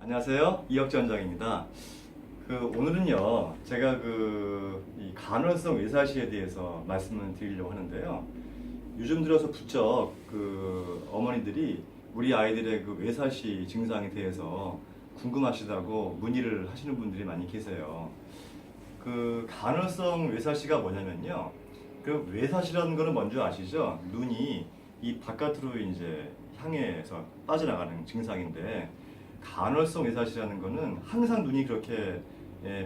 안녕하세요. 이혁재 원장입니다. 오늘은요, 제가 이 간헐성 외사시에 대해서 말씀을 드리려고 하는데요. 요즘 들어서 부쩍 어머니들이 우리 아이들의 외사시 증상에 대해서 궁금하시다고 문의를 하시는 분들이 많이 계세요. 간헐성 외사시가 뭐냐면요. 외사시라는 거는 먼저 아시죠? 눈이 이 바깥으로 이제 향해서 빠져나가는 증상인데, 간헐성 외사시라는 거는 항상 눈이 그렇게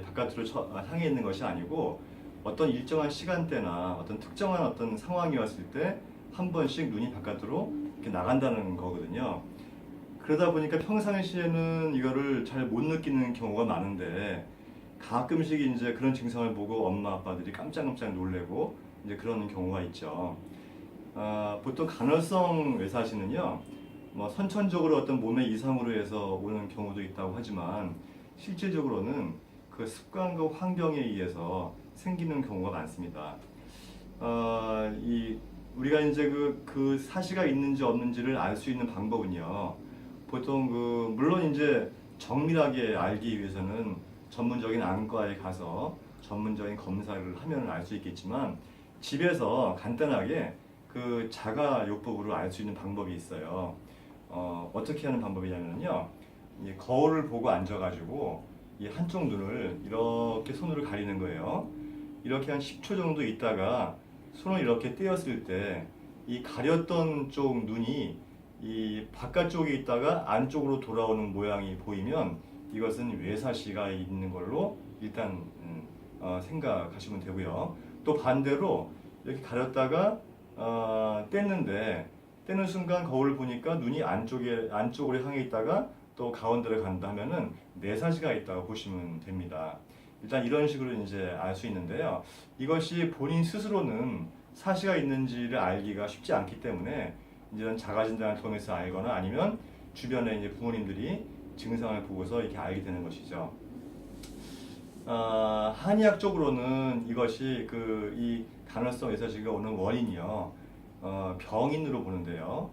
바깥으로 향해 있는 것이 아니고, 어떤 일정한 시간대나 어떤 특정한 어떤 상황이 왔을 때 한 번씩 눈이 바깥으로 이렇게 나간다는 거거든요. 그러다 보니까 평상시에는 이거를 잘 못 느끼는 경우가 많은데, 가끔씩 이제 그런 증상을 보고 엄마 아빠들이 깜짝깜짝 놀래고 이제 그런 경우가 있죠. 보통 간헐성 외사시는요, 뭐 선천적으로 어떤 몸의 이상으로 해서 오는 경우도 있다고 하지만, 실질적으로는 그 습관과 환경에 의해서 생기는 경우가 많습니다. 우리가 이제 그 사시가 있는지 없는지를 알 수 있는 방법은요, 보통 물론 이제 정밀하게 알기 위해서는 전문적인 안과에 가서 전문적인 검사를 하면 알 수 있겠지만, 집에서 간단하게 자가요법으로 알 수 있는 방법이 있어요. 어떻게 하는 방법이냐면요, 이 거울을 보고 앉아가지고 이 한쪽 눈을 이렇게 손으로 가리는 거예요. 이렇게 한 10초 정도 있다가 손을 이렇게 떼었을 때 이 가렸던 쪽 눈이 이 바깥쪽에 있다가 안쪽으로 돌아오는 모양이 보이면, 이것은 외사시가 있는 걸로 일단 생각하시면 되고요. 또 반대로 이렇게 가렸다가 떼는 순간 거울을 보니까 눈이 안쪽으로 향해 있다가 또 가운데로 간다 하면은 내사시가 있다고 보시면 됩니다. 일단 이런 식으로 이제 알 수 있는데요. 이것이 본인 스스로는 사시가 있는지를 알기가 쉽지 않기 때문에, 이런 자가진단을 통해서 알거나 아니면 주변에 이제 부모님들이 증상을 보고서 이렇게 알게 되는 것이죠. 한의학적으로는 이것이 이 간헐성 외사시가 오는 원인이요, 병인으로 보는데요.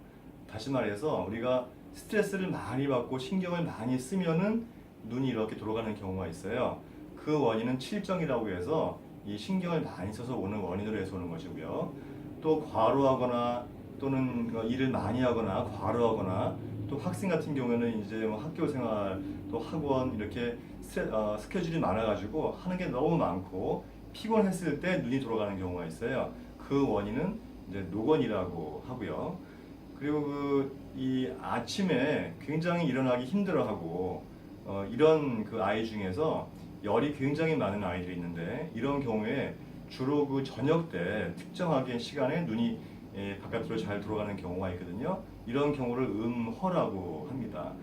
다시 말해서 우리가 스트레스를 많이 받고 신경을 많이 쓰면은 눈이 이렇게 돌아가는 경우가 있어요. 그 원인은 칠정이라고 해서 이 신경을 많이 써서 오는 원인으로 해서 오는 것이고요. 또 과로하거나 또는 일을 많이 하거나 과로하거나, 또 학생 같은 경우에는 이제 뭐 학교 생활 또 학원 이렇게 스케줄이 많아가지고 하는 게 너무 많고 피곤했을 때 눈이 돌아가는 경우가 있어요. 그 원인은 이제 노곤이라고 하고요. 그리고 이 아침에 굉장히 일어나기 힘들어하고 이런 아이 중에서 열이 굉장히 많은 아이들이 있는데, 이런 경우에 주로 저녁 때 특정하게 시간에 눈이 바깥으로 잘 들어가는 경우가 있거든요. 이런 경우를 음허라고 합니다.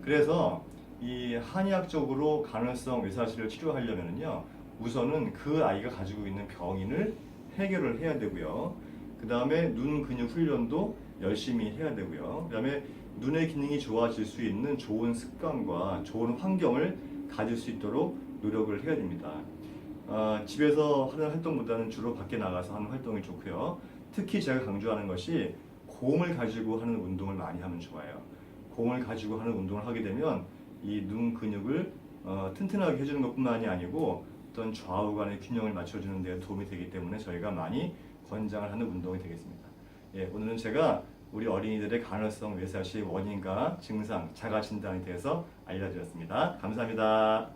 그래서 이 한의학적으로 간헐성 외사시를 치료하려면요, 우선은 그 아이가 가지고 있는 병인을 해결을 해야 되고요. 그 다음에 눈 근육 훈련도 열심히 해야 되고요. 그 다음에 눈의 기능이 좋아질 수 있는 좋은 습관과 좋은 환경을 가질 수 있도록 노력을 해야 됩니다. 집에서 하는 활동보다는 주로 밖에 나가서 하는 활동이 좋고요. 특히 제가 강조하는 것이 공을 가지고 하는 운동을 많이 하면 좋아요. 공을 가지고 하는 운동을 하게 되면 이 눈 근육을 튼튼하게 해주는 것뿐만이 아니고 어떤 좌우간의 균형을 맞춰주는 데 도움이 되기 때문에 저희가 많이 권장을 하는 운동이 되겠습니다. 예, 오늘은 제가 우리 어린이들의 간헐성 외사시의 원인과 증상, 자가 진단에 대해서 알려드렸습니다. 감사합니다.